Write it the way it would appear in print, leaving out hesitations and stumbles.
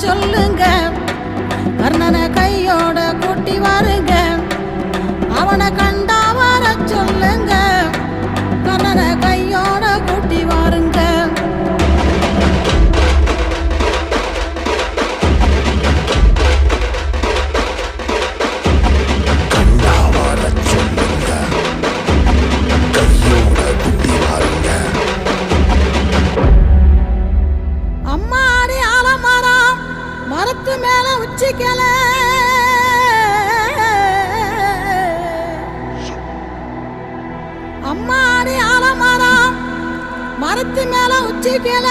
சொல்லுங்க, கர்ணனை கையோட கூட்டி வாருங்க, அவனை கண்டா வர சொல்லுங்க, கர்ணனை கையோட கூட்டி வாருங்க. அம்மாடி ஆலமரம் மரத்து மேல உச்சிக்கல, அம்மாடி ஆலமரம் மரத்து மேல உச்சிக்கல,